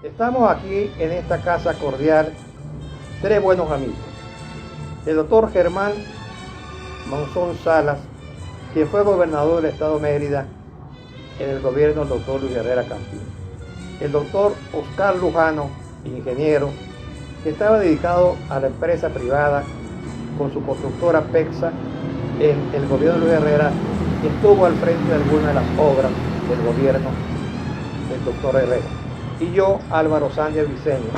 Estamos aquí en esta casa cordial, tres buenos amigos. El doctor Germán Monzón Salas, quien fue gobernador del estado de Mérida en el gobierno del doctor Luis Herrera Campins. El doctor Oscar Lujano, ingeniero, que estaba dedicado a la empresa privada con su constructora PEXA en el gobierno de Luis Herrera, y estuvo al frente de algunas de las obras del gobierno del doctor Herrera. Y yo, Álvaro Sánchez Briceño,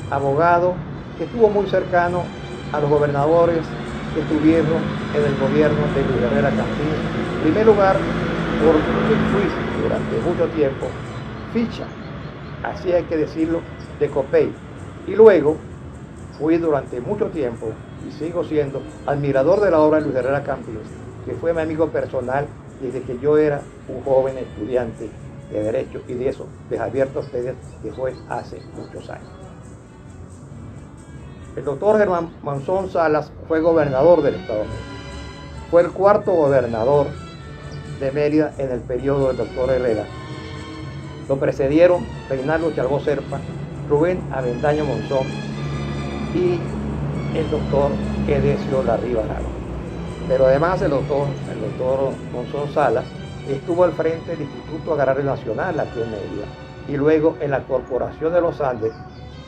abogado que estuvo muy cercano a los gobernadores que estuvieron en el gobierno de Luis Herrera Campins. En primer lugar, porque fui durante mucho tiempo ficha, así hay que decirlo, de Copey. Y luego fui durante mucho tiempo, y sigo siendo, admirador de la obra de Luis Herrera Campins, que fue mi amigo personal desde que yo era un joven estudiante de Derecho, y de eso les advierto a ustedes que fue hace muchos años. El doctor Germán Monzón Salas fue gobernador del estado de Mérida. Fue el cuarto gobernador de Mérida en el periodo del doctor Herrera. Lo precedieron Reinaldo Chalbó Serpa, Rubén Avendaño Monzón y el doctor Edesio Larriba Arao. Pero además el doctor Monzón Salas estuvo al frente del Instituto Agrario Nacional aquí en Mérida y luego en la Corporación de los Andes.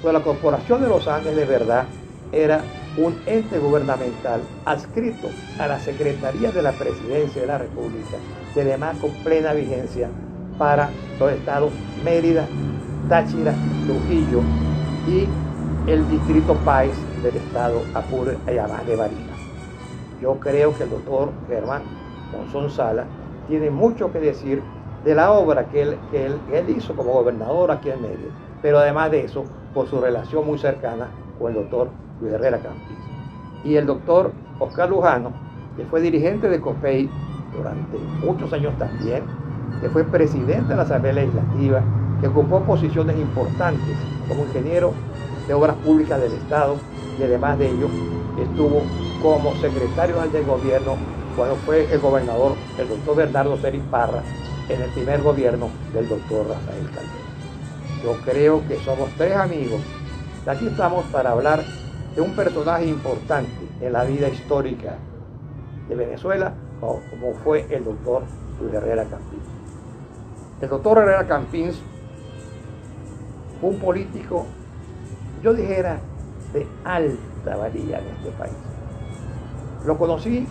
Pues la Corporación de los Andes de verdad era un ente gubernamental adscrito a la Secretaría de la Presidencia de la República, y además con plena vigencia para los estados Mérida, Táchira, Trujillo y el distrito Páez del estado Apure y además de Barinas. Yo creo que el doctor Germán Monzón Salas tiene mucho que decir de la obra que él hizo como gobernador aquí en Mérida, pero además de eso, por su relación muy cercana con el doctor Luis Herrera Campins. Y el doctor Oscar Lujano, que fue dirigente de Copey durante muchos años también, que fue presidente de la Asamblea Legislativa, que ocupó posiciones importantes como ingeniero de obras públicas del Estado, y además de ello estuvo como secretario del gobierno cuando fue el gobernador, el doctor Bernardo Celis Parra, en el primer gobierno del doctor Rafael Caldera. Yo creo que somos tres amigos. Aquí estamos para hablar de un personaje importante en la vida histórica de Venezuela, como fue el doctor Luis Herrera Campins. El doctor Herrera Campins fue un político, yo dijera, de alta valía en este país. Lo conocí,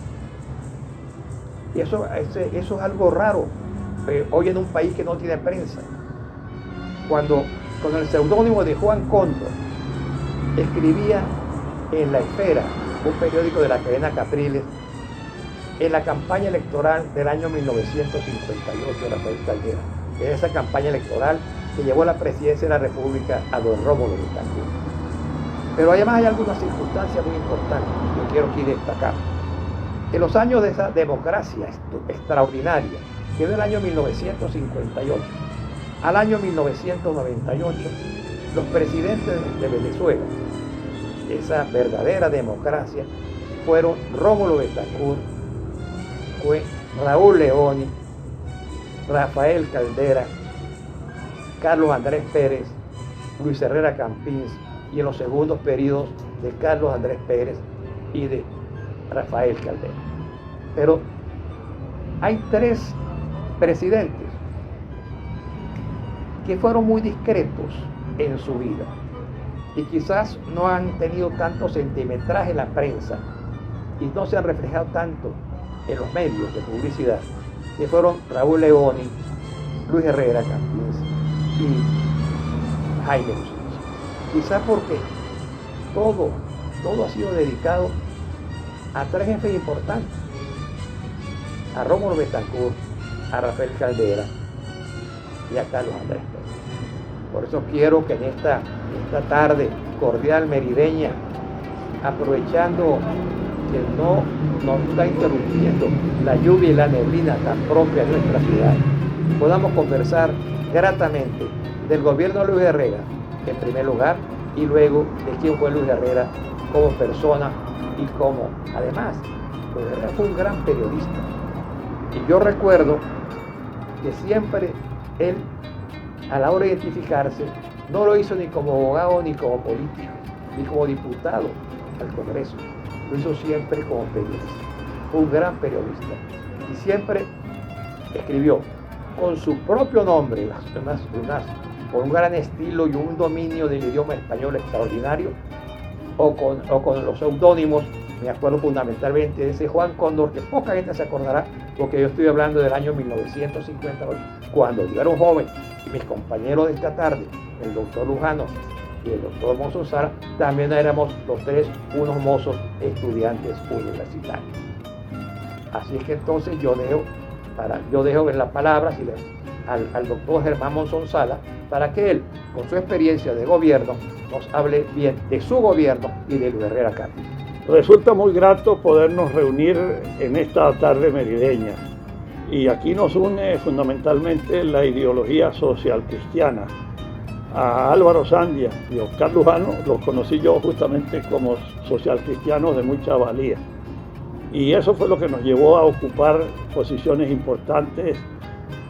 y eso es algo raro hoy en un país que no tiene prensa. Cuando con el seudónimo de Juan Cóndor escribía en La Esfera, un periódico de la cadena Capriles, en la campaña electoral del año 1958 de Rafael Caldera, en esa campaña electoral que llevó a la presidencia de la República a don Rómulo Betancourt. Pero además hay algunas circunstancias muy importantes que yo quiero aquí destacar. En los años de esa democracia extraordinaria, que del año 1958 al año 1998, los presidentes de Venezuela, esa verdadera democracia, fueron Rómulo Betancourt, fue Raúl Leoni, Rafael Caldera, Carlos Andrés Pérez, Luis Herrera Campins, y en los segundos periodos de Carlos Andrés Pérez y de Rafael Caldera. Pero hay tres presidentes que fueron muy discretos en su vida y quizás no han tenido tanto centimetraje en la prensa y no se han reflejado tanto en los medios de publicidad, que fueron Raúl Leoni, Luis Herrera Campins y Jaime Bustos. Quizás porque todo ha sido dedicado a tres jefes importantes: a Rómulo Betancourt, a Rafael Caldera y a Carlos Andrés Pérez. Por eso quiero que en esta tarde cordial merideña, aprovechando que no nos está interrumpiendo la lluvia y la neblina tan propia de nuestra ciudad, podamos conversar gratamente del gobierno de Luis Herrera, en primer lugar, y luego de quién fue Luis Herrera como persona y como, además, Luis Herrera fue un gran periodista. Y yo recuerdo que siempre él, a la hora de identificarse, No lo hizo ni como abogado, ni como político, ni como diputado al Congreso. Lo hizo siempre como periodista. Fue un gran periodista. Y siempre escribió con su propio nombre, con un gran estilo y un dominio del idioma español extraordinario, o con los seudónimos. Me acuerdo fundamentalmente de ese Juan Cóndor, que poca gente se acordará, porque yo estoy hablando del año 1958, cuando yo era un joven y mis compañeros de esta tarde, el doctor Lujano y el doctor Monsonsara, también éramos los tres unos mozos estudiantes universitarios. Así es que entonces yo dejo ver las palabras al doctor Germán Monsonsala para que él, con su experiencia de gobierno, nos hable bien de su gobierno y de Luis Herrera Campins. Resulta muy grato podernos reunir en esta tarde merideña, y aquí nos une fundamentalmente la ideología social cristiana. A Álvaro Sandia y Oscar Lujano los conocí yo justamente como social cristianos de mucha valía, y eso fue lo que nos llevó a ocupar posiciones importantes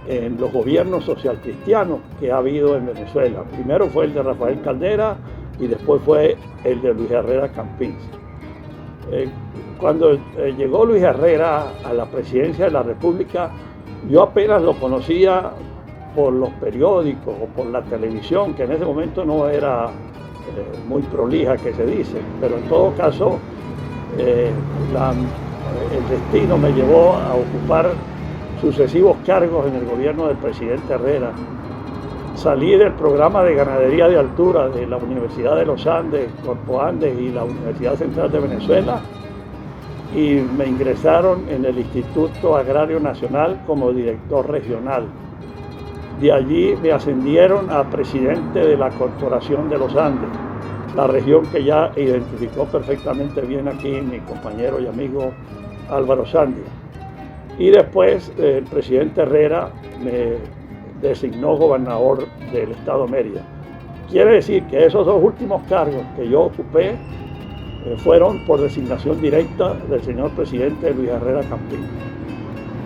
en los gobiernos social cristianos que ha habido en Venezuela. Primero fue el de Rafael Caldera y después fue el de Luis Herrera Campins. Cuando llegó Luis Herrera a la presidencia de la República, yo apenas lo conocía por los periódicos o por la televisión, que en ese momento no era muy prolija, que se dice, pero en todo caso el destino me llevó a ocupar sucesivos cargos en el gobierno del presidente Herrera. Salí del programa de ganadería de altura de la Universidad de los Andes, Corpo Andes y la Universidad Central de Venezuela, y me ingresaron en el Instituto Agrario Nacional como director regional. De allí me ascendieron a presidente de la Corporación de los Andes, la región que ya identificó perfectamente bien aquí mi compañero y amigo Álvaro Sandia. Y después el presidente Herrera me designó gobernador del estado Mérida. Quiere decir que esos dos últimos cargos que yo ocupé fueron por designación directa del señor presidente Luis Herrera Campins.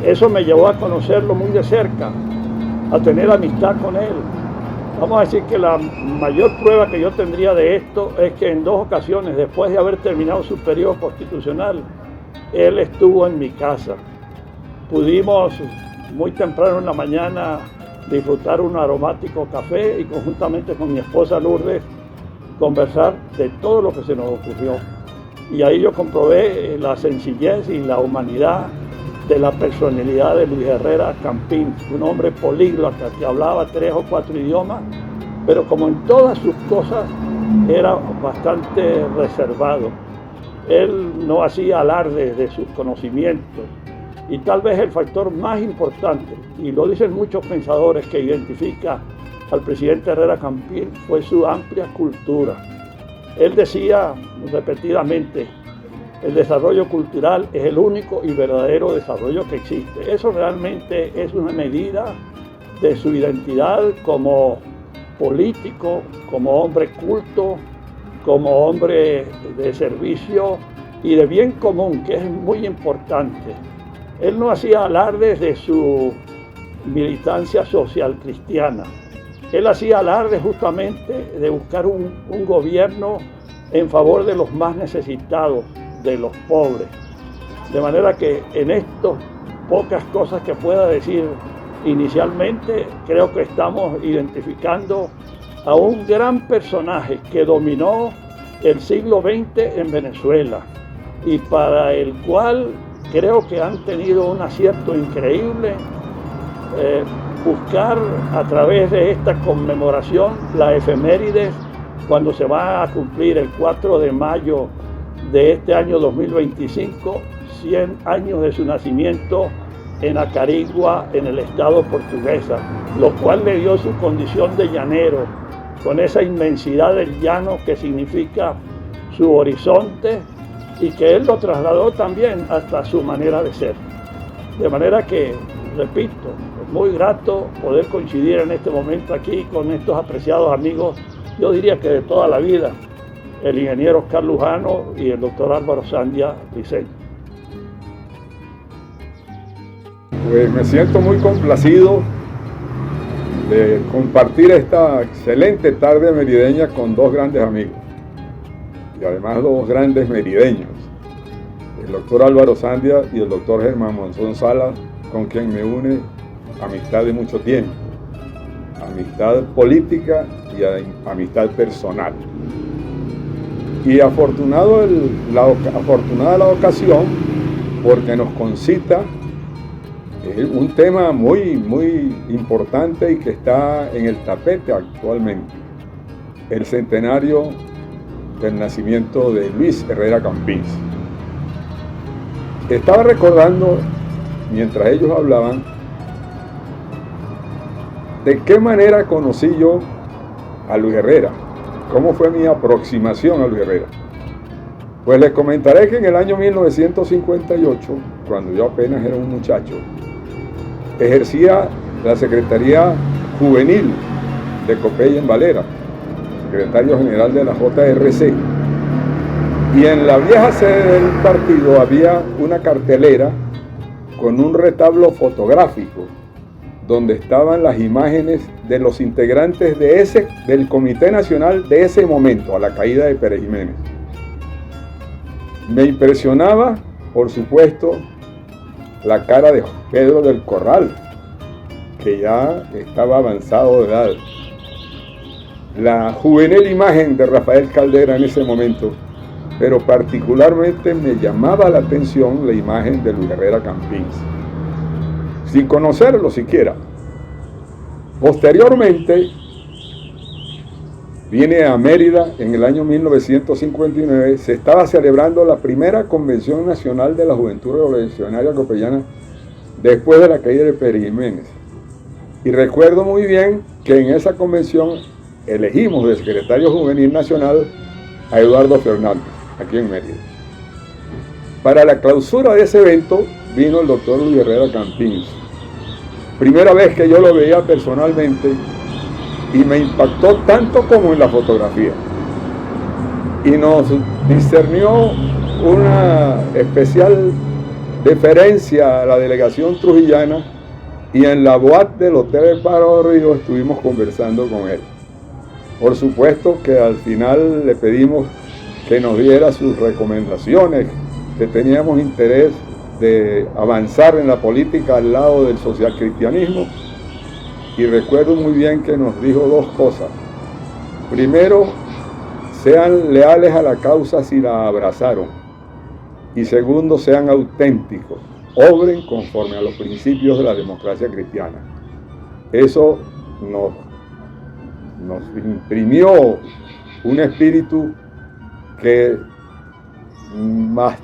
Eso me llevó a conocerlo muy de cerca, a tener amistad con él. Vamos a decir que la mayor prueba que yo tendría de esto es que en dos ocasiones, después de haber terminado su periodo constitucional, él estuvo en mi casa. Pudimos muy temprano en la mañana disfrutar un aromático café y conjuntamente con mi esposa Lourdes conversar de todo lo que se nos ocurrió. Y ahí yo comprobé la sencillez y la humanidad de la personalidad de Luis Herrera Campins, un hombre políglota que hablaba 3 o 4 idiomas, pero como en todas sus cosas era bastante reservado. Él no hacía alarde de sus conocimientos. Y tal vez el factor más importante, y lo dicen muchos pensadores que identifica al presidente Herrera Campins, fue su amplia cultura. Él decía repetidamente, el desarrollo cultural es el único y verdadero desarrollo que existe. Eso realmente es una medida de su identidad como político, como hombre culto, como hombre de servicio y de bien común, que es muy importante. Él no hacía alardes de su militancia social cristiana. Él hacía alardes justamente de buscar un gobierno en favor de los más necesitados, de los pobres. De manera que en estas pocas cosas que pueda decir inicialmente, creo que estamos identificando a un gran personaje que dominó el siglo XX en Venezuela y para el cual creo que han tenido un acierto increíble buscar a través de esta conmemoración la efemérides cuando se va a cumplir el 4 de mayo de este año 2025, 100 años de su nacimiento en Acarigua, en el estado Portuguesa, lo cual le dio su condición de llanero, con esa inmensidad del llano que significa su horizonte y que él lo trasladó también hasta su manera de ser. De manera que, repito, es muy grato poder coincidir en este momento aquí con estos apreciados amigos, yo diría que de toda la vida, el ingeniero Oscar Lujano y el doctor Álvaro Sandia Vicente. Pues me siento muy complacido de compartir esta excelente tarde merideña con dos grandes amigos y además dos grandes merideños, el doctor Álvaro Sandia y el doctor Germán Monzón Salas, con quien me une amistad de mucho tiempo, amistad política y amistad personal. Y afortunada la ocasión, porque nos concita un tema muy importante y que está en el tapete actualmente, el centenario del nacimiento de Luis Herrera Campins. Estaba recordando, mientras ellos hablaban, de qué manera conocí yo a Luis Herrera, cómo fue mi aproximación a Luis Herrera. Pues les comentaré que en el año 1958, cuando yo apenas era un muchacho, ejercía la Secretaría Juvenil de Copey en Valera, secretario general de la JRC. Y en la vieja sede del partido había una cartelera con un retablo fotográfico donde estaban las imágenes de los integrantes del Comité Nacional de ese momento, a la caída de Pérez Jiménez. Me impresionaba, por supuesto, la cara de Pedro del Corral, que ya estaba avanzado de edad. La juvenil imagen de Rafael Caldera en ese momento, pero particularmente me llamaba la atención la imagen de Luis Herrera Campins, sin conocerlo siquiera. Posteriormente, vine a Mérida en el año 1959, se estaba celebrando la primera Convención Nacional de la Juventud Revolucionaria Copeyana después de la caída de Pérez Jiménez. Y recuerdo muy bien que en esa convención elegimos de secretario juvenil nacional a Eduardo Fernández, aquí en Mérida. Para la clausura de ese evento vino el doctor Luis Herrera Campins. Primera vez que yo lo veía personalmente y me impactó tanto como en la fotografía. Y nos discernió una especial deferencia a la delegación trujillana y en la boate del Hotel El Paro de Río estuvimos conversando con él. Por supuesto que al final le pedimos que nos diera sus recomendaciones, que teníamos interés de avanzar en la política al lado del socialcristianismo, y recuerdo muy bien que nos dijo dos cosas. Primero, sean leales a la causa si la abrazaron, y segundo, sean auténticos, obren conforme a los principios de la democracia cristiana. Eso nos imprimió un espíritu que más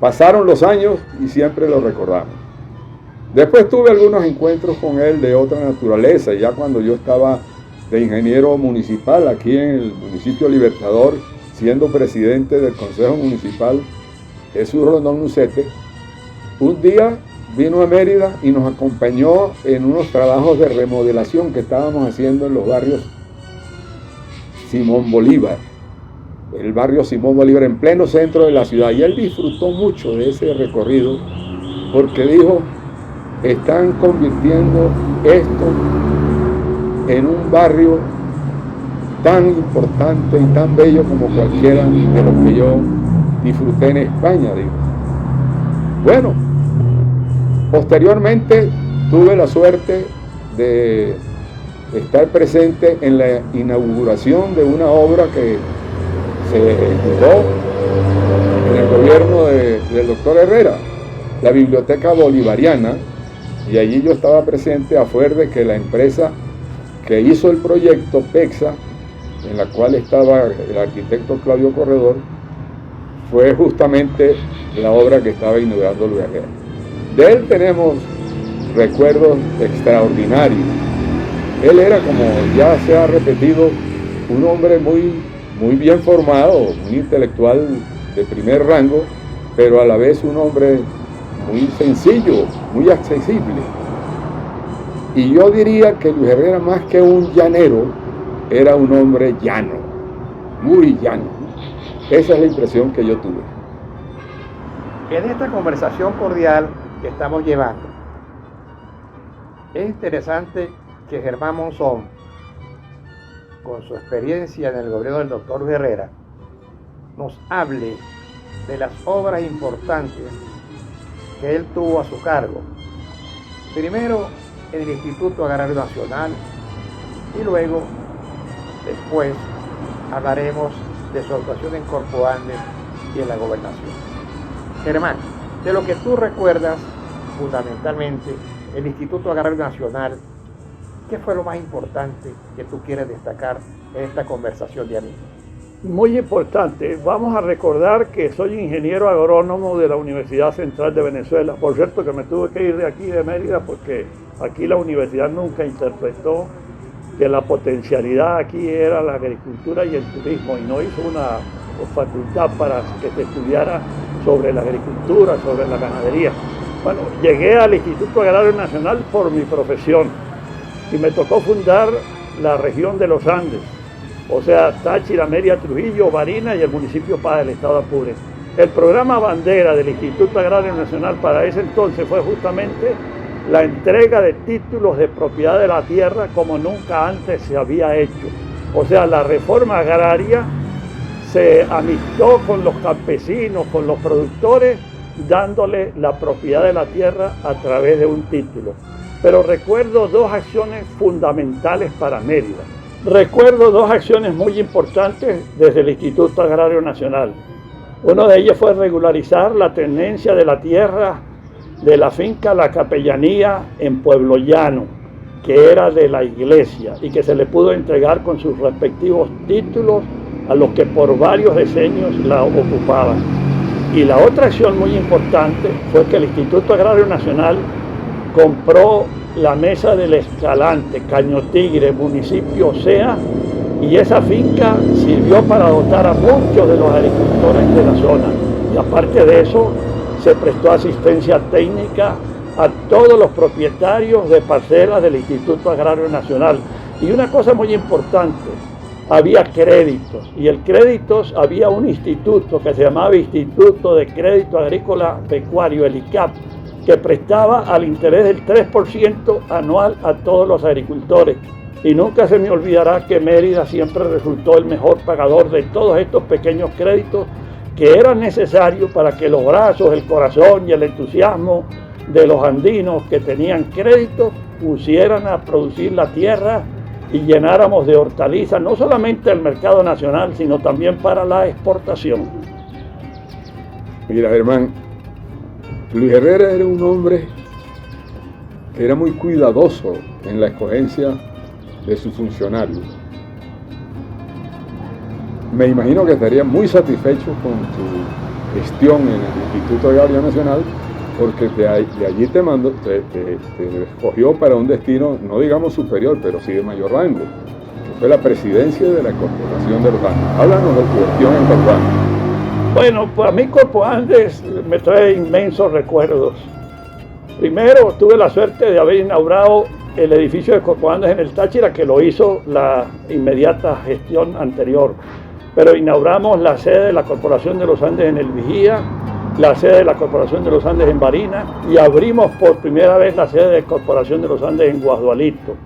pasaron los años y siempre lo recordamos. Después tuve algunos encuentros con él de otra naturaleza, ya cuando yo estaba de ingeniero municipal aquí en el municipio Libertador, siendo presidente del Consejo Municipal, Jesús Rondón Nucete. Un día vino a Mérida y nos acompañó en unos trabajos de remodelación que estábamos haciendo en los barrios Simón Bolívar, el barrio Simón Bolívar en pleno centro de la ciudad, y él disfrutó mucho de ese recorrido porque dijo: están convirtiendo esto en un barrio tan importante y tan bello como cualquiera de los que yo disfruté en España, digo. Bueno, posteriormente tuve la suerte de estar presente en la inauguración de una obra que se ejecutó en el gobierno del doctor Herrera, la Biblioteca Bolivariana, y allí yo estaba presente a fuer de que la empresa que hizo el proyecto PEXA, en la cual estaba el arquitecto Claudio Corredor, fue justamente la obra que estaba inaugurando Luis Herrera. De él tenemos recuerdos extraordinarios. Él era, como ya se ha repetido, un hombre muy bien formado, un intelectual de primer rango, pero a la vez un hombre muy sencillo, muy accesible. Y yo diría que Luis Herrera, más que un llanero, era un hombre llano, muy llano. Esa es la impresión que yo tuve. En esta conversación cordial que estamos llevando, es interesante que Germán Monzón, con su experiencia en el gobierno del doctor Herrera, nos hable de las obras importantes que él tuvo a su cargo. Primero en el Instituto Agrario Nacional y luego, después, hablaremos de su actuación en Corpo Andes y en la gobernación. Germán, de lo que tú recuerdas fundamentalmente el Instituto Agrario Nacional, ¿qué fue lo más importante que tú quieres destacar en esta conversación de amigos? Muy importante. Vamos a recordar que soy ingeniero agrónomo de la Universidad Central de Venezuela. Por cierto, que me tuve que ir de aquí, de Mérida, porque aquí la universidad nunca interpretó que la potencialidad aquí era la agricultura y el turismo, y no hizo una facultad para que se estudiara sobre la agricultura, sobre la ganadería. Bueno, llegué al Instituto Agrario Nacional por mi profesión y me tocó fundar la región de los Andes, o sea, Táchira, Mérida, Trujillo, Barinas y el municipio Paz del estado Apure. El programa bandera del Instituto Agrario Nacional para ese entonces fue justamente la entrega de títulos de propiedad de la tierra como nunca antes se había hecho. O sea, la reforma agraria se amistó con los campesinos, con los productores, dándole la propiedad de la tierra a través de un título. Pero recuerdo dos acciones fundamentales para Mérida. Recuerdo dos acciones muy importantes desde el Instituto Agrario Nacional. Uno de ellos fue regularizar la tenencia de la tierra de la finca La Capellanía en Pueblo Llano, que era de la iglesia y que se le pudo entregar con sus respectivos títulos a los que por varios decenios la ocupaban. Y la otra acción muy importante fue que el Instituto Agrario Nacional compró la Mesa del Escalante, Caño Tigre, municipio Osea, y esa finca sirvió para dotar a muchos de los agricultores de la zona. Y aparte de eso, se prestó asistencia técnica a todos los propietarios de parcelas del Instituto Agrario Nacional. Y una cosa muy importante, había créditos, y el créditos, había un instituto que se llamaba Instituto de Crédito Agrícola Pecuario, el ICAP, que prestaba al interés del 3% anual a todos los agricultores. Y nunca se me olvidará que Mérida siempre resultó el mejor pagador de todos estos pequeños créditos que eran necesarios para que los brazos, el corazón y el entusiasmo de los andinos que tenían crédito pusieran a producir la tierra y llenáramos de hortalizas no solamente el mercado nacional, sino también para la exportación. Mira, Germán, Luis Herrera era un hombre que era muy cuidadoso en la escogencia de sus funcionarios. Me imagino que estaría muy satisfecho con tu gestión en el Instituto Agrario Nacional, porque de allí te escogió para un destino, no digamos superior, pero sí de mayor rango, que fue la presidencia de la Corporación de los Andes. Háblanos de tu gestión en Corpo Andes. Bueno, pues a mí Corpo Andes me trae inmensos recuerdos. Primero, tuve la suerte de haber inaugurado el edificio de Corpo Andes en el Táchira, que lo hizo la inmediata gestión anterior. Pero inauguramos la sede de la Corporación de los Andes en El Vigía, la sede de la Corporación de los Andes en Barinas, y abrimos por primera vez la sede de la Corporación de los Andes en Guasdualito.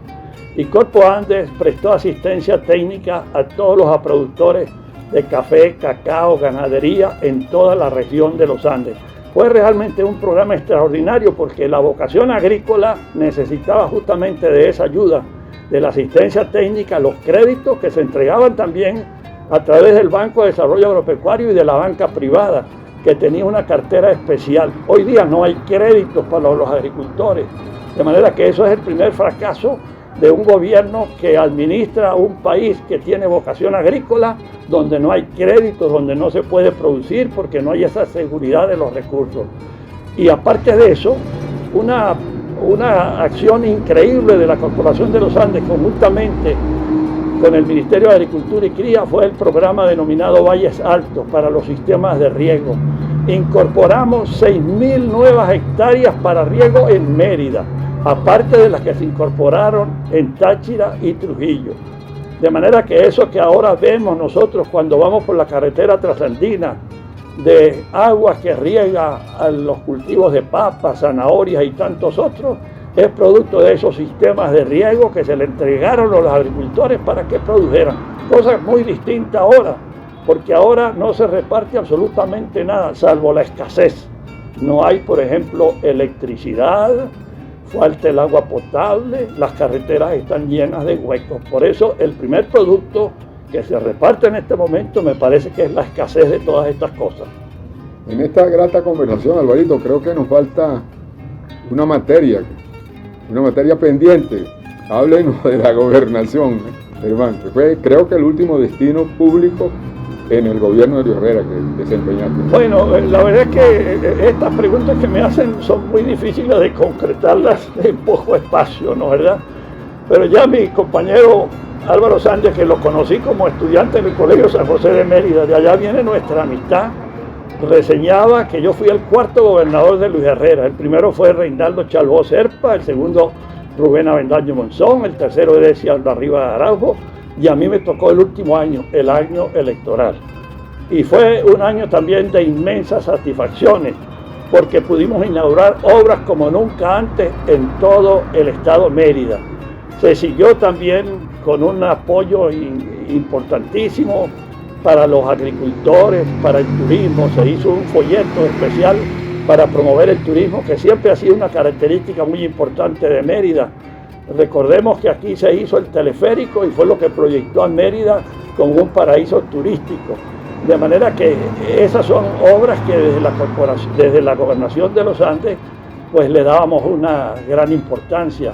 Y Corpo Andes prestó asistencia técnica a todos los productores de café, cacao, ganadería en toda la región de los Andes. Fue realmente un programa extraordinario porque la vocación agrícola necesitaba justamente de esa ayuda, de la asistencia técnica, los créditos que se entregaban también a través del Banco de Desarrollo Agropecuario y de la banca privada, que tenía una cartera especial. Hoy día no hay créditos para los agricultores, de manera que eso es el primer fracaso de un gobierno que administra un país que tiene vocación agrícola, donde no hay créditos, donde no se puede producir porque no hay esa seguridad de los recursos. Y aparte de eso, una acción increíble de la Corporación de los Andes conjuntamente con el Ministerio de Agricultura y Cría fue el programa denominado Valles Altos para los sistemas de riego. Incorporamos 6.000 nuevas hectáreas para riego en Mérida, aparte de las que se incorporaron en Táchira y Trujillo. De manera que eso que ahora vemos nosotros cuando vamos por la carretera trasandina, de agua que riega a los cultivos de papas, zanahorias y tantos otros, es producto de esos sistemas de riego que se le entregaron a los agricultores para que produjeran. Cosa muy distinta ahora, porque ahora no se reparte absolutamente nada, salvo la escasez. No hay, por ejemplo, electricidad, falta el agua potable, las carreteras están llenas de huecos. Por eso el primer producto que se reparte en este momento me parece que es la escasez de todas estas cosas. En esta grata conversación, Alvarito, creo que nos falta una materia pendiente. Háblenos de la gobernación, hermano. Creo que el último destino público en el gobierno de Elio Herrera que desempeñaste. Bueno, la verdad es que estas preguntas que me hacen son muy difíciles de concretarlas en poco espacio, ¿no es verdad? Pero ya mi compañero Álvaro Sánchez, que lo conocí como estudiante en el Colegio San José de Mérida, de allá viene nuestra amistad, reseñaba que yo fui el cuarto gobernador de Luis Herrera. El primero fue Reinaldo Chalbó Serpa, el segundo Rubén Avendaño Monzón, el tercero Edecia Aldarriba Araujo, y a mí me tocó el último año, el año electoral. Y fue un año también de inmensas satisfacciones, porque pudimos inaugurar obras como nunca antes en todo el estado Mérida. Se siguió también con un apoyo importantísimo para los agricultores, para el turismo. Se hizo un folleto especial para promover el turismo, que siempre ha sido una característica muy importante de Mérida. Recordemos que aquí se hizo el teleférico y fue lo que proyectó a Mérida como un paraíso turístico. De manera que esas son obras que desde la gobernación de los Andes pues le dábamos una gran importancia.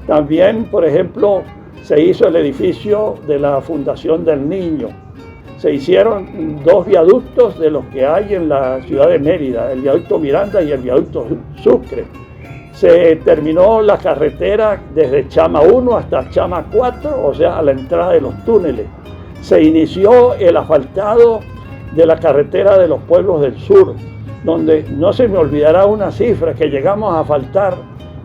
También, por ejemplo, se hizo el edificio de la Fundación del Niño. Se hicieron 2 viaductos de los que hay en la ciudad de Mérida, el viaducto Miranda y el viaducto Sucre. Se terminó la carretera desde Chama 1 hasta Chama 4, o sea, a la entrada de los túneles. Se inició el asfaltado de la carretera de los pueblos del sur, donde no se me olvidará una cifra que llegamos a asfaltar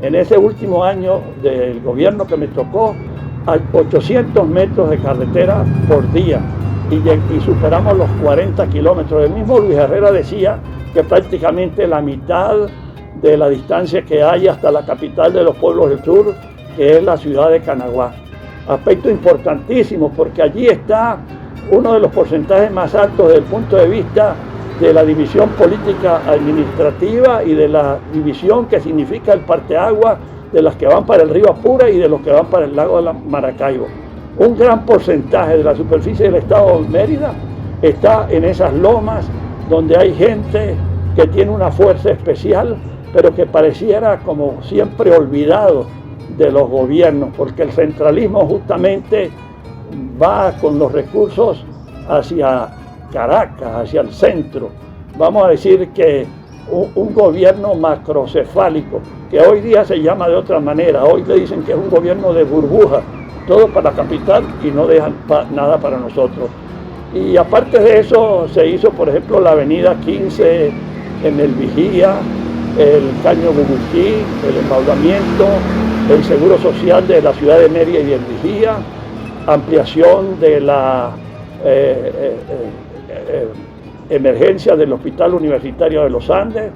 en ese último año del gobierno que me tocó, a 800 metros de carretera por día. Y superamos los 40 kilómetros. El mismo Luis Herrera decía que prácticamente la mitad de la distancia que hay hasta la capital de los pueblos del sur, que es la ciudad de Canaguá. Aspecto importantísimo, porque allí está uno de los porcentajes más altos desde el punto de vista de la división política administrativa y de la división que significa el parteaguas de las que van para el río Apure y de los que van para el lago de Maracaibo. Un gran porcentaje de la superficie del estado de Mérida está en esas lomas donde hay gente que tiene una fuerza especial, pero que pareciera como siempre olvidado de los gobiernos, porque el centralismo justamente va con los recursos hacia Caracas, hacia el centro. Vamos a decir que un gobierno macrocefálico, que hoy día se llama de otra manera. Hoy le dicen que es un gobierno de burbuja, todo para la capital y no dejan nada para nosotros. Y aparte de eso, se hizo, por ejemplo, la avenida 15 en el Vigía, el Caño Bubuquí, el embaudamiento, el seguro social de la ciudad de Mérida y el Vigía, ampliación de la emergencia del Hospital Universitario de los Andes,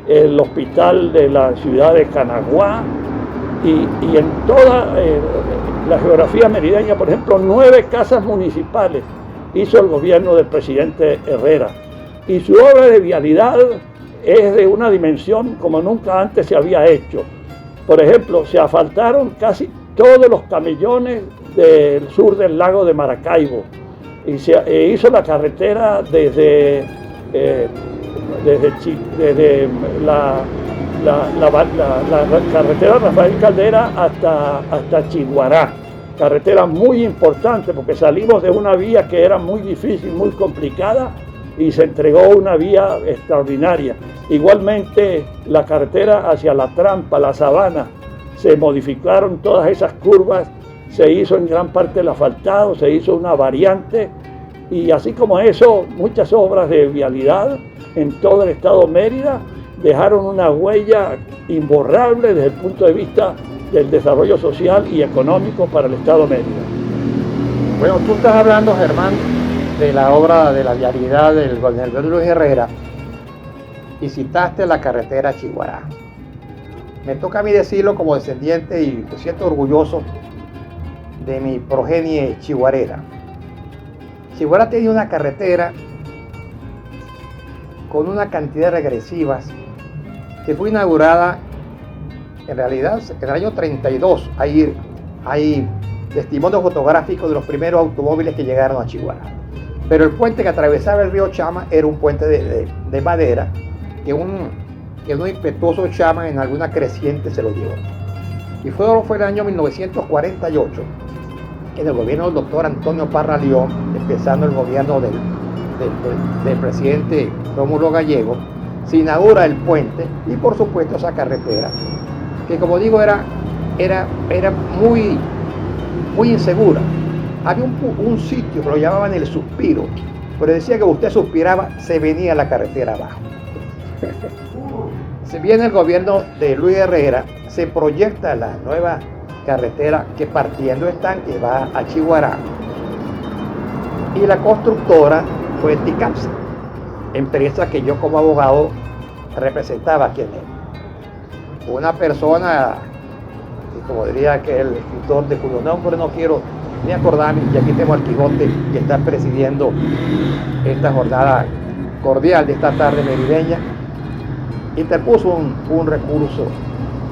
el hospital de la ciudad de Canaguá, y en toda la geografía merideña, por ejemplo, 9 casas municipales hizo el gobierno del presidente Herrera. Y su obra de vialidad es de una dimensión como nunca antes se había hecho. Por ejemplo, se asfaltaron casi todos los camellones del sur del lago de Maracaibo. Y se hizo la carretera desde la carretera Rafael Caldera hasta Chiguará. Carretera muy importante porque salimos de una vía que era muy difícil, muy complicada, y se entregó una vía extraordinaria. Igualmente la carretera hacia La Trampa, La Sabana, se modificaron todas esas curvas, se hizo en gran parte el asfaltado, se hizo una variante, y así como eso, muchas obras de vialidad en todo el estado de Mérida dejaron una huella imborrable desde el punto de vista del desarrollo social y económico para el estado de Mérida. Bueno, tú estás hablando, Germán, de la obra de la vialidad del gobernador Luis Herrera y citaste la carretera Chiguará. me toca a mí decirlo como descendiente y me siento orgulloso de mi progenie chiguarera. Chiguara tenía una carretera con una cantidad de regresivas que fue inaugurada en realidad en el año 32. Hay testimonios fotográficos de los primeros automóviles que llegaron a Chiguara. Pero el puente que atravesaba el río Chama era un puente de madera que un impetuoso Chama en alguna creciente se lo llevó. Y fue el año 1948 que en el gobierno del doctor Antonio Parra León, empezando el gobierno del presidente Rómulo Gallego, se inaugura el puente y por supuesto esa carretera, que como digo era muy insegura. Había un sitio que lo llamaban el suspiro, pero decía que usted suspiraba, se venía la carretera abajo. Se viene el gobierno de Luis Herrera, se proyecta la nueva carretera que partiendo de Estanque va a Chiguará, y la constructora fue Ticapsa, empresa que yo como abogado representaba aquí en él. Una persona, como diría que el escritor de cuyo nombre no quiero ni acordarme, y aquí tengo al Quijote que está presidiendo esta jornada cordial de esta tarde merideña, interpuso un recurso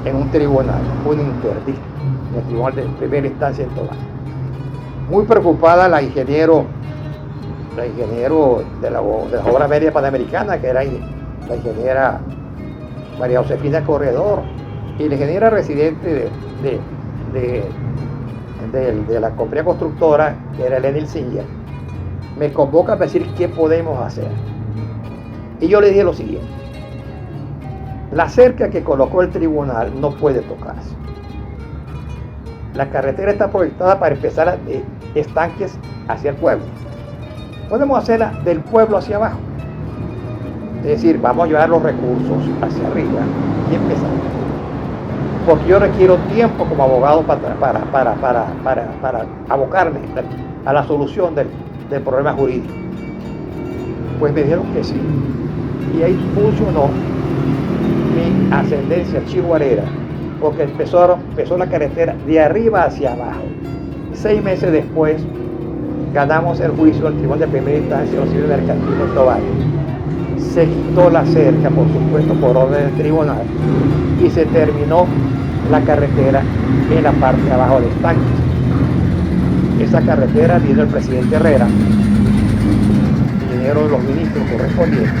en un tribunal, un interdicto, en el tribunal de primera instancia en Tobar. Muy preocupada la ingeniero de la obra media panamericana, que era la ingeniera María Josefina Corredor, y la ingeniera residente de la compañía constructora, que era Elena Ilcinger, me convoca para decir qué podemos hacer. Y yo le dije lo siguiente: la cerca que colocó el tribunal no puede tocarse. La carretera está proyectada para empezar de Estanques hacia el pueblo. Podemos hacerla del pueblo hacia abajo. Es decir, vamos a llevar los recursos hacia arriba y empezar. Porque yo requiero tiempo como abogado para abocarme a la solución del problema jurídico. Pues me dijeron que sí. Y ahí funcionó mi ascendencia chiguarera, porque empezó la carretera de arriba hacia abajo. 6 meses después ganamos el juicio del Tribunal de Primera Instancia de los Civiles Mercantiles en Tobar. Se quitó la cerca, por supuesto, por orden del tribunal, y se terminó la carretera en la parte de abajo del estanque. Esa carretera vino el presidente Herrera, vinieron los ministros correspondientes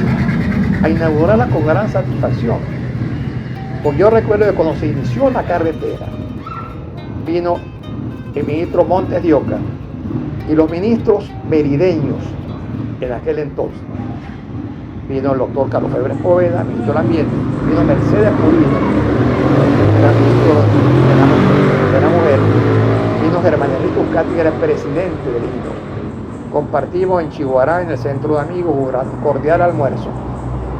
a inaugurarla con gran satisfacción. Porque yo recuerdo que cuando se inició la carretera, vino el ministro Montes de Oca y los ministros merideños en aquel entonces. Vino el doctor Carlos Febres Poveda, ministro del Ambiente, vino Mercedes Pulido, era ministro de la Mujer, vino Germán Enrique Uzcategui, que era presidente del INDO. Compartimos en Chiguará, en el centro de amigos, un cordial almuerzo,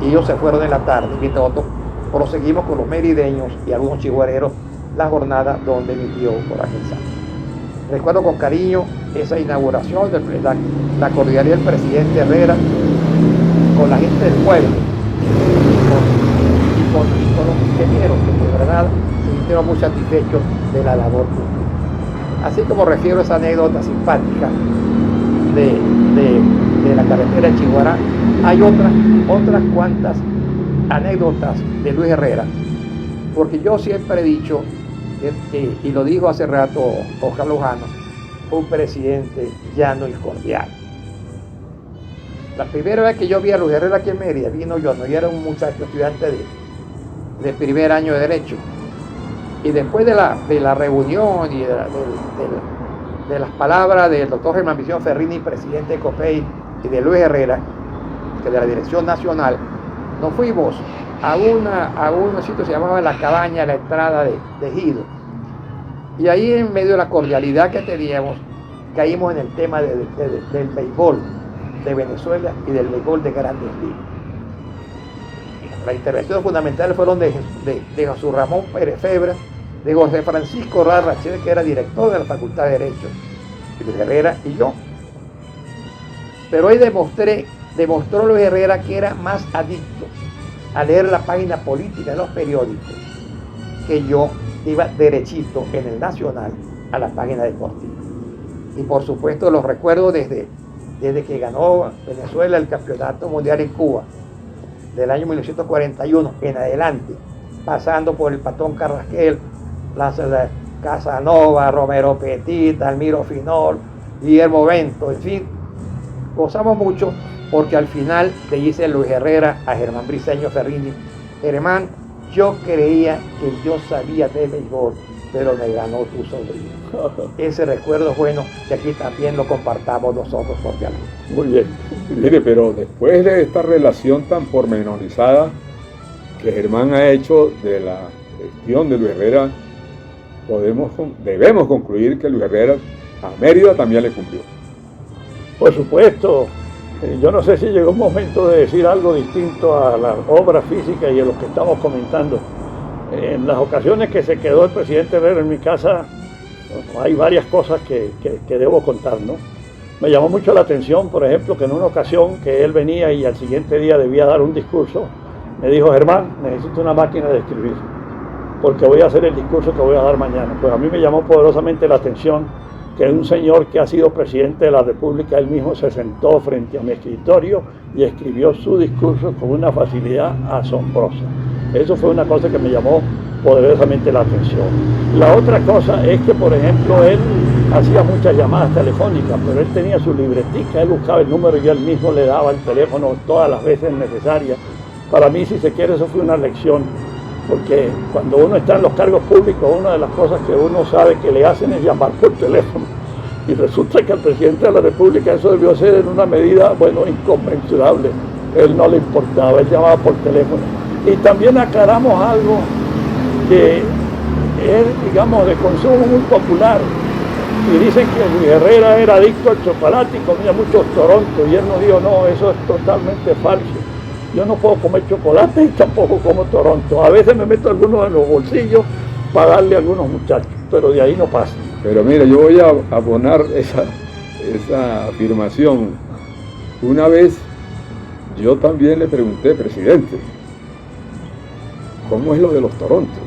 y ellos se fueron en la tarde, mientras nosotros proseguimos con los merideños y algunos chiguareros la jornada donde mi tío por aquel santo. Recuerdo con cariño esa inauguración, la cordialidad del presidente Herrera con la gente del pueblo y con los ingenieros que de verdad se sintieron muy satisfechos de la labor pública. Así como refiero a esa anécdota simpática de la carretera de Chiguará, hay otras cuantas anécdotas de Luis Herrera, porque yo siempre he dicho, y lo dijo hace rato Oscar Lujano, un presidente llano y cordial. La primera vez que yo vi a Luis Herrera aquí en Mérida, vino yo era un muchacho estudiante de primer año de Derecho, y después de la reunión y de las palabras del doctor Germán Vicente Ferrini, presidente de COPEI, y de Luis Herrera, que de la Dirección Nacional, nos fuimos a un sitio que se llamaba La Cabaña, la entrada de Gido. Y ahí, en medio de la cordialidad que teníamos, caímos en el tema del béisbol de Venezuela y del béisbol de Grandes Ligas. Las intervenciones fundamentales fueron de Jesús Ramón Pérez Febra, de José Francisco Rachel, que era director de la Facultad de Derecho, y Luis Herrera y yo. Pero ahí demostró Luis Herrera que era más adicto a leer la página política de los periódicos que yo iba derechito en el Nacional a la página deportiva. Y por supuesto los recuerdo desde que ganó Venezuela el Campeonato Mundial en Cuba, del año 1941 en adelante, pasando por el Patón Carrasquel, Casanova, Romero Petit, Almiro Finol, Guillermo Bento, en fin, gozamos mucho porque al final le dice Luis Herrera a Germán Briceño Ferrini: Germán, yo creía que yo sabía de béisbol, pero me ganó tu sobrino. Ese recuerdo es bueno, que aquí también lo compartamos nosotros cordialmente. Muy bien. Mire, pero después de esta relación tan pormenorizada que Germán ha hecho de la gestión de Luis Herrera, debemos concluir que Luis Herrera a Mérida también le cumplió. Por supuesto. Yo no sé si llegó un momento de decir algo distinto a la obra física y a lo que estamos comentando. En las ocasiones que se quedó el presidente Herrera en mi casa, hay varias cosas que debo contar, ¿no? Me llamó mucho la atención, por ejemplo, que en una ocasión que él venía y al siguiente día debía dar un discurso, me dijo: Germán, necesito una máquina de escribir, porque voy a hacer el discurso que voy a dar mañana. Pues a mí me llamó poderosamente la atención que un señor que ha sido presidente de la República, él mismo se sentó frente a mi escritorio y escribió su discurso con una facilidad asombrosa. Eso fue una cosa que me llamó poderosamente la atención. La otra cosa es que, por ejemplo, él hacía muchas llamadas telefónicas, pero él tenía su libretica, él buscaba el número y él mismo le daba el teléfono todas las veces necesarias. Para mí, si se quiere, eso fue una lección, porque cuando uno está en los cargos públicos, una de las cosas que uno sabe que le hacen es llamar por teléfono. Y resulta que al presidente de la República eso debió ser en una medida, bueno, inconmensurable. Él no le importaba, él llamaba por teléfono. Y también aclaramos algo que es, digamos, de consumo muy popular. Y dicen que Luis Herrera era adicto al chocolate y comía muchos Toronto. Y él nos dijo: no, eso es totalmente falso. Yo no puedo comer chocolate y tampoco como Toronto. A veces me meto algunos en los bolsillos para darle a algunos muchachos, pero de ahí no pasa. Pero mire, yo voy a abonar esa afirmación. Una vez yo también le pregunté: presidente, ¿cómo es lo de los Torontos?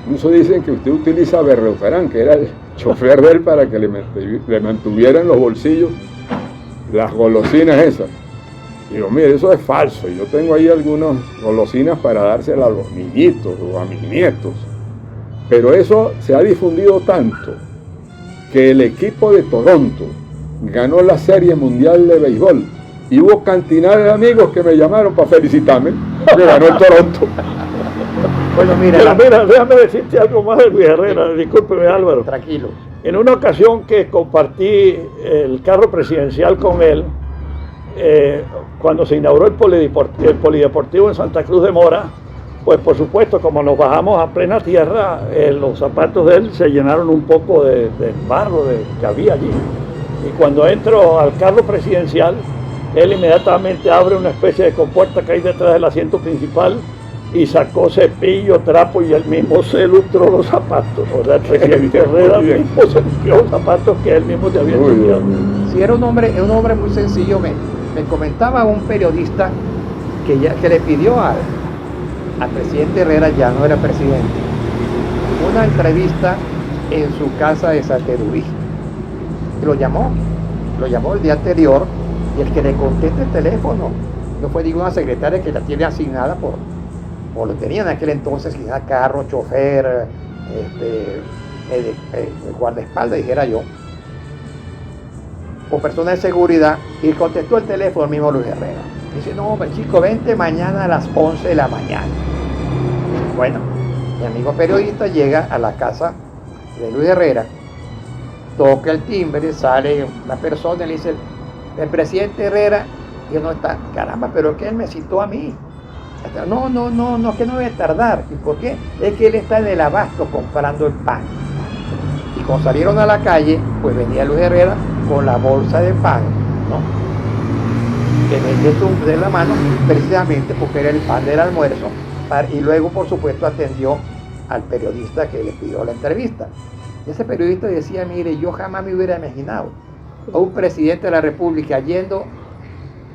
Incluso dicen que usted utiliza a Berreuferán, que era el chofer de él, para que le mantuviera en los bolsillos las golosinas esas. Digo: mire, eso es falso. Yo tengo ahí algunas golosinas para dárselas a los niñitos o a mis nietos. Pero eso se ha difundido tanto que el equipo de Toronto ganó la Serie Mundial de Béisbol y hubo cantidad de amigos que me llamaron para felicitarme que ganó el Toronto. Bueno, mira, déjame decirte algo más de Luis Herrera. Discúlpeme, Álvaro. Tranquilo. En una ocasión que compartí el carro presidencial con él, cuando se inauguró el polideportivo en Santa Cruz de Mora, pues por supuesto, como nos bajamos a plena tierra, los zapatos de él se llenaron un poco de barro que había allí. Y cuando entro al carro presidencial, él inmediatamente abre una especie de compuerta que hay detrás del asiento principal y sacó cepillo, trapo y él mismo se lustró los zapatos. O sea, el presidente Herrera mismo se lustró los zapatos que él mismo se había limpiado. Sí, era un hombre muy sencillo. Me comentaba un periodista que le pidió al presidente Herrera, ya no era presidente, una entrevista en su casa de Santerubí. Lo llamó el día anterior y el que le contesta el teléfono no fue ninguna secretaria que la tiene asignada o lo tenía en aquel entonces, quizás carro, chofer, guardaespaldas, dijera yo, o persona de seguridad, y contestó el teléfono el mismo Luis Herrera. Dice: no, hombre, chico, vente mañana a las 11 de la mañana. Bueno, mi amigo periodista llega a la casa de Luis Herrera, toca el timbre, sale una persona y le dice: el presidente Herrera, y no está. Caramba, pero es que él me citó a mí. No, que no debe tardar. ¿Y por qué? Es que él está en el abasto comprando el pan. Y cuando salieron a la calle, pues venía Luis Herrera con la bolsa de pan, ¿no?, que metió de la mano, precisamente porque era el pan del almuerzo. Y luego, por supuesto, atendió al periodista que le pidió la entrevista. Y ese periodista decía: mire, yo jamás me hubiera imaginado a un presidente de la República yendo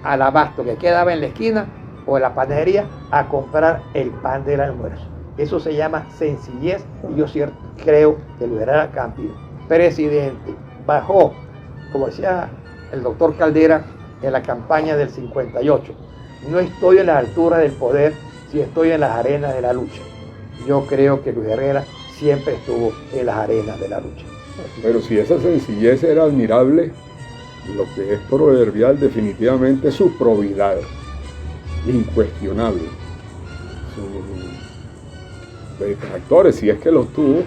al abasto que quedaba en la esquina o en la panadería a comprar el pan del almuerzo. Eso se llama sencillez y yo creo que Luis Herrera Campos, presidente, bajó, como decía el doctor Caldera en la campaña del 58, no estoy en la altura del poder, si estoy en las arenas de la lucha. Yo creo que Luis Herrera siempre estuvo en las arenas de la lucha. Pero si esa sencillez era admirable, lo que es proverbial definitivamente es su probidad, incuestionable. Sus detractores, si es que los tuvo,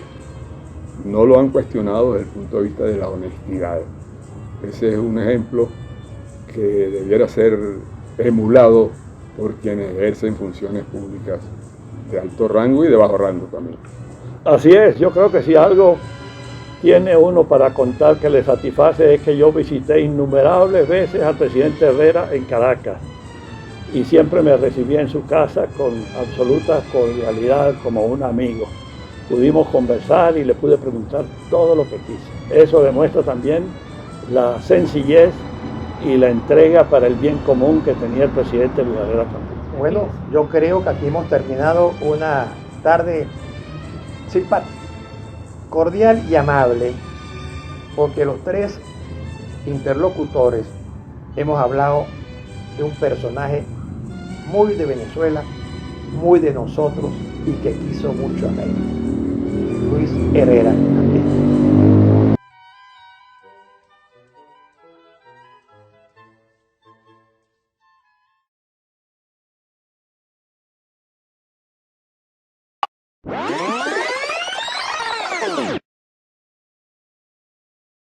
no lo han cuestionado desde el punto de vista de la honestidad. Ese es un ejemplo que debiera ser emulado por quienes ejercen funciones públicas de alto rango y de bajo rango también. Así es, yo creo que si algo tiene uno para contar que le satisface es que yo visité innumerables veces al presidente Herrera en Caracas y siempre me recibía en su casa con absoluta cordialidad como un amigo. Pudimos conversar y le pude preguntar todo lo que quise. Eso demuestra también la sencillez y la entrega para el bien común que tenía el presidente Luis Herrera Campos. Bueno, yo creo que aquí hemos terminado una tarde simpática, cordial y amable, porque los tres interlocutores hemos hablado de un personaje muy de Venezuela, muy de nosotros y que quiso mucho a América, Luis Herrera Campos.